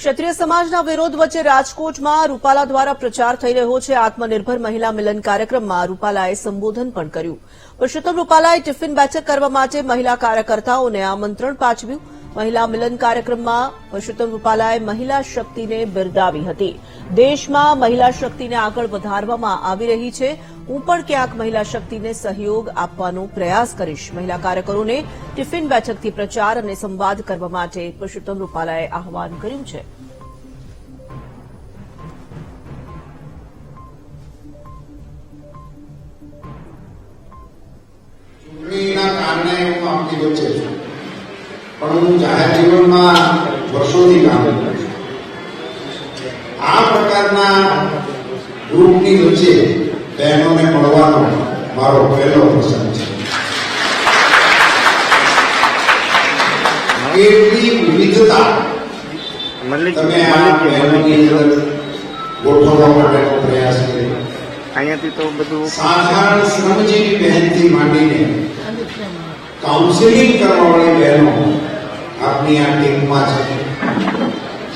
ક્ષત્રિય સમાજના વિરોધ વચ્ચે રાજકોટમાં રૂપાલા દ્વારા પ્રચાર થઈ રહ્યો છે। આત્મનિર્ભર મહિલા મિલન કાર્યક્રમમાં રૂપાલાએ સંબોધન પણ કર્યું। પરસોત્તમ રૂપાલાએ ટિફિન બેઠક કરવા માટે મહિલા કાર્યકર્તાઓને આમંત્રણ પાઠવ્યું। મહિલા મિલન કાર્યક્રમમાં પરસોત્તમ રૂપાલાએ મહિલા શક્તિને બિરદાવી હતી। દેશમાં મહિલા શક્તિને આગળ વધારવામાં આવી રહી છે। હું પણ ક્યાંક મહિલા શક્તિને સહયોગ આપવાનો પ્રયાસ કરીશ। મહિલા કાર્યકરોને ટિફિન બેઠકથી પ્રચાર અને સંવાદ કરવા માટે પરસોત્તમ રૂપાલાએ આહવાન કર્યું છે। ચૂંટણીના કારણે હું આપની વચ્ચે છું, પણ હું જાહેર જીવનમાં વર્ષોથી કામ કરું છું। આ પ્રકારના ગ્રુપની વચ્ચે બહેનોને મળવાનો મારો પહેલો પ્રસંગ છે। કેટલી વિવિધતા તમે આ બહેનોની અંદર ગોઠવવા માટેનો પ્રયાસ કર્યો। અહીંયાથી તો બધું સાધારણ શ્રમજીવી બહેનથી માંડીને કાઉન્સેલિંગ કરવાવાળી બહેનો આપની આ ટીમમાં છે।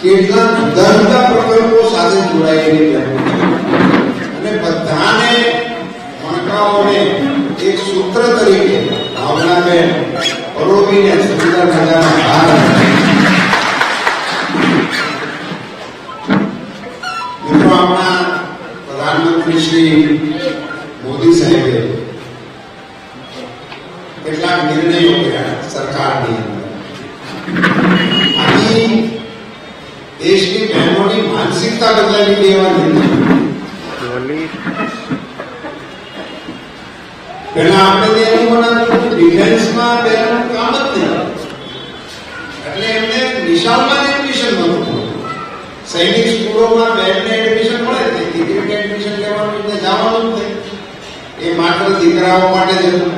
કેટલા જુદા જુદા પ્રકલ્પો સાથે જોડાયેલી બહેનો છે અને બધાને મણકાઓને એક સૂત્ર તરીકે ભાવનાબેન પરોવીને સુંદર મજાના હાર મિત્રો, આપણા પ્રધાનમંત્રી શ્રી મોદી સાહેબે કેટલાક નિર્ણયો કર્યા સરકારની અંદર। આની દેશની બહેનોની માનસિકતા બદલાવી દેવાની। પહેલા આપણે એવું બનાવ્યું ડિફેન્સમાં બહેનોનું કામ જ નહીં, એટલે એમને નિશાળમાં એડમિશન મળતું। સૈનિક સ્કૂલોમાં બહેનને એડમિશન મળે, દીકરીને એડમિશન લેવાનું એટલે જવાનું જ નહીં, એ માત્ર દીકરાઓ માટે જ હતું।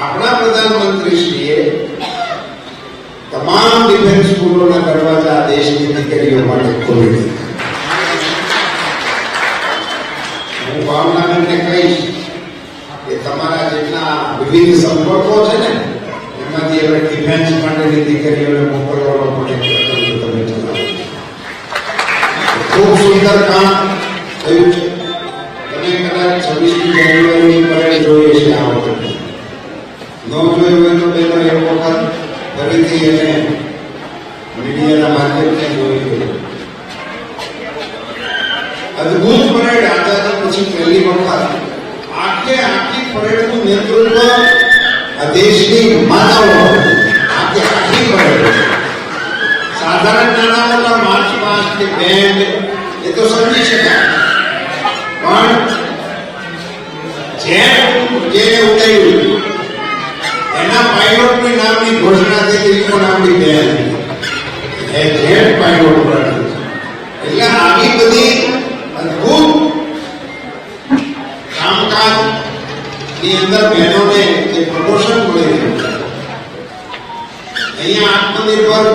આપણા પ્રધાનમંત્રીશ્રીએ તમામ ડિફેન્સ સ્કૂલોના દરવાજા દેશની દીકરીઓ માટે ખોલી દીધા। હું ભાવનાબેનને કહીશ કે તમારા જેટલા વિવિધ સંપર્કો છે ને, એમાંથી હવે ડિફેન્સ માટેની દીકરીઓને મોકલવાનો પણ એક પ્રકલ્પ તમે ચલાવો। ખૂબ સુંદર કામ થયું છે। તમે કદાચ 26મી જાન્યુઆરીની પરેડ જોઈએ છે, આ વખતે ન જોયું હોય તો પહેલો એક વખત ફરીથી એને મીડિયાના માધ્યમથી જોઈ ગયો। અદભુત પરેડ, આઝાદી પછી પહેલી વખત આખી પરેડનું નેતૃત્વ આ દેશની માતાઓ, આખી પરેડ સાધારણ નાના મોટા માર્ચ પાસ્ટ કે બેન્ડ એ તો સમજી શકાય, પણ જેને ઉડાવ્યું એના પાયલોટની નામની ઘોષણા થઈ હતી, પણ આપણી બેન એ જેટ પાયલોટ બન્યું। એટલે આવી બધી અદભુત કામકાજ ની અંદર બહેનોને જે પ્રમોશન મળે છે। અહીંયા આત્મનિર્ભર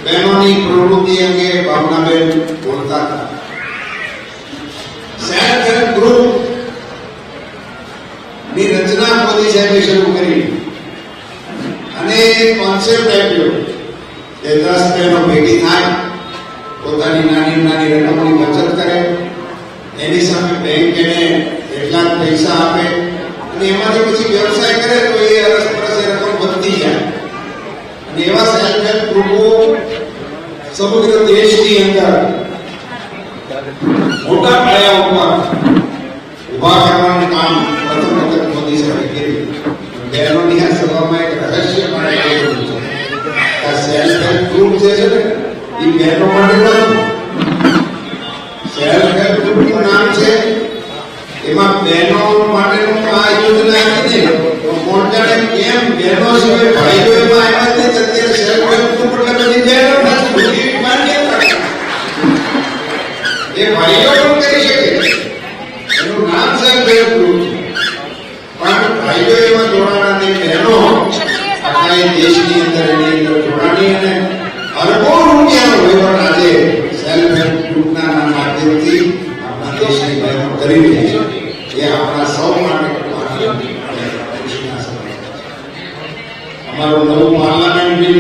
બહેનોની પ્રવૃત્તિ અંગે ભાવનાબેન બોલતા હતા। સેલ્ફ હેલ્પ ગ્રુપ ની રચના મોદી સાહેબે શરૂ કરી અને કોન્સેપ્ટ આપ્યો કે 10 બહેનો ભેગી થાય, પોતાની નાની નાની રકમની બચત કરે, એની સામે બેંક એને એટલા પૈસા આપે અને એમાંથી પછી વ્યવસાય કરે તો એ અરસપરસ રકમ વધતી જાય। અને એવા સેલ્ફ હેલ્પ ગ્રુપો સમગ્ર દેશની અંદર મોટા પાયા ઉપર ઉભા કરવાનું કામ પ્રથમ વખત મોદી સાહેબે કર્યું। બહેનોની આ સભામાં એક રહસ્ય પણ આવેલું છે કે સેલ્ફ હેલ્પ ગ્રુપ જે છે ને એ બહેનો માટે નથી। સેલ્ફ હેલ્પ ગ્રુપનું નામ છે, એમાં બહેનો માટેનું આ યોજના નથી, તો કોણ જાણે કેમ બહેનો સિવાય ભાઈઓ એમાં આવ્યા નથી। અત્યારે સેલ્ફ હેલ્પ ગ્રુપ એટલે બધી બહેનો નથી, માન્યતા એ ભાઈઓ પણ કરી શકે, એનું નામ સેલ્ફ હેલ્પ ગ્રુપ છે, પણ ભાઈઓ એમાં જોડાણાની બહેનો આખા દેશની અંદર એની અંદર જોડાણી અને અરબો રૂપિયાનો વહીવટ આજે સેલ્ફ હેલ્પ ગ્રુપના માધ્યમથી આપણા દેશની બહેનો કરી રહી છે। એ આપણા સૌ માટે ખુશીના સમાચાર છે। અમારું નવું પાર્લામેન્ટ બિલ,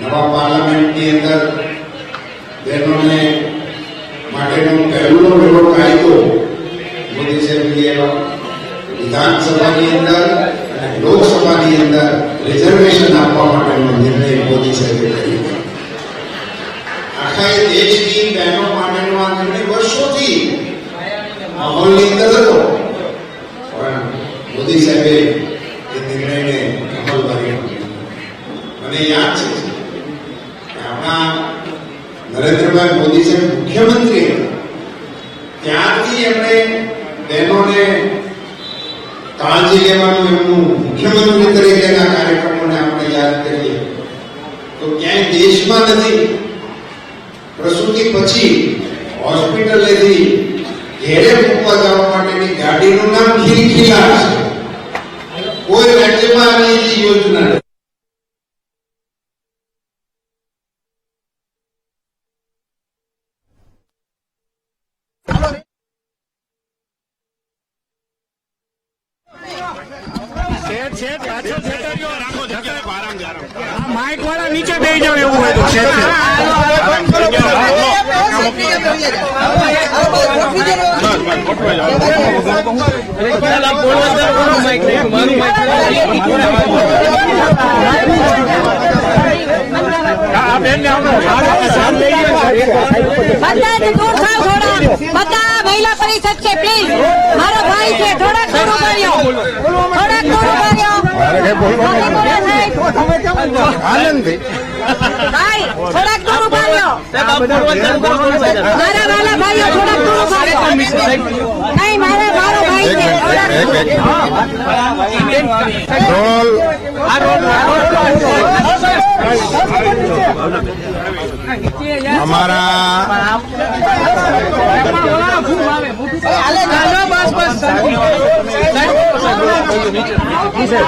નવા પાર્લામેન્ટ પાર્લામેન્ટની અંદર બહેનોને માટેનો પહેલો એવો કાયદો મોદી સાહેબે વિધાનસભાની અંદર અને લોકસભાની અંદર રિઝર્વેશન આપવા માટેનો નિર્ણય મોદી સાહેબે કર્યો. આખા એ દેશની બહેનો માટેનો આ નિર્ણય વર્ષોથી માહોલની અંદર હતો, પણ મોદી સાહેબે એ નિર્ણયને અમલવારી કર્યો. મને યાદ છે કે આપણા નરેન્દ્રભાઈ મોદી સાહેબ મુખ્યમંત્રી હતા ત્યારથી એમણે બહેનોને કાળજી લેવાનું એમનું મુખ્યમંત્રી તરીકેના કાર્યક્રમોને આપણે યાદ કરીએ તો ક્યાંય દેશમાં નથી. પ્રસૂતિ પછી હોસ્પિટલેથી ઘેરે મૂકવા જવા માટેની ગાડીનું નામ ખીલખીલા છે. કોઈ રાજ્યમાં આવી એવી યોજના નથી. માઇક વાળા નીચે બેસી જાવ એવું હોય તો બધા મહિલા પરિષદ છે પ્લીઝ મારો ભાઈ છે થોડાક દૂર કર્યો થોડાક દૂર કર્યો ભાઈ થોડાક દૂર કર્યો મારા વાલા ભાઈઓ થોડાક દૂર કર્યો નહીં મારો ભાઈ છે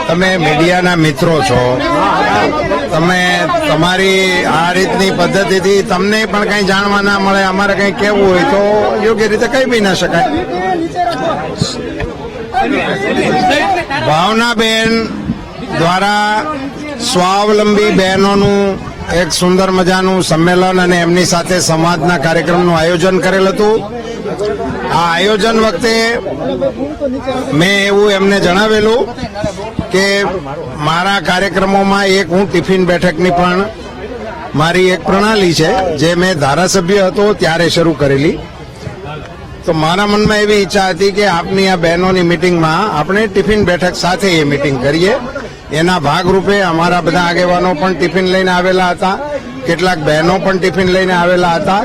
તમે મીડિયાના મિત્રો છો, તમે તમારી આ રીતની પદ્ધતિથી તમને પણ કઈ જાણવા ના મળે, અમારે કઈ કહેવું હોય તો યોગ્ય રીતે કહી બી ના શકાય. ભાવનાબેન દ્વારા સ્વાવલંબી બહેનોનું એક સુંદર મજાનું સંમેલન અને એમની સાથે સંવાદના કાર્યક્રમનું આયોજન કરેલ હતું. આ આયોજન વખતે મેં એવું એમને જણાવેલું કે મારા કાર્યક્રમોમાં એક હું ટિફિન બેઠકની પણ મારી એક પ્રણાલી છે જે મેં ધારાસભ્ય હતો ત્યારે શરૂ કરેલી. તો મારા મનમાં એવી ઈચ્છા હતી કે આપની આ બહેનોની મિટિંગમાં આપણે ટિફિન બેઠક સાથે એ મિટિંગ કરીએ. એના ભાગરૂપે અમારા બધા આગેવાનો પણ ટિફિન લઈને આવેલા હતા, કેટલાક બહેનો પણ ટિફિન લઈને આવેલા હતા.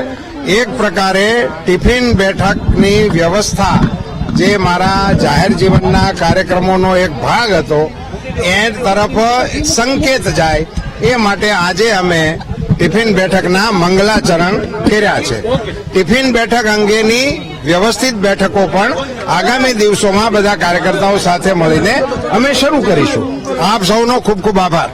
એક પ્રકારે ટિફિન બેઠકની વ્યવસ્થા જે મારા જાહેર જીવનના કાર્યક્રમોનો એક ભાગ હતો એ તરફ સંકેત જાય એ માટે આજે અમે ટિફિન બેઠકના મંગલાચરણ કર્યા છે. ટિફિન બેઠક અંગેની વ્યવસ્થિત બેઠકો પણ આગામી દિવસોમાં બધા કાર્યકર્તાઓ સાથે મળીને અમે શરૂ કરીશું. આપ સૌનો ખૂબ ખૂબ આભાર.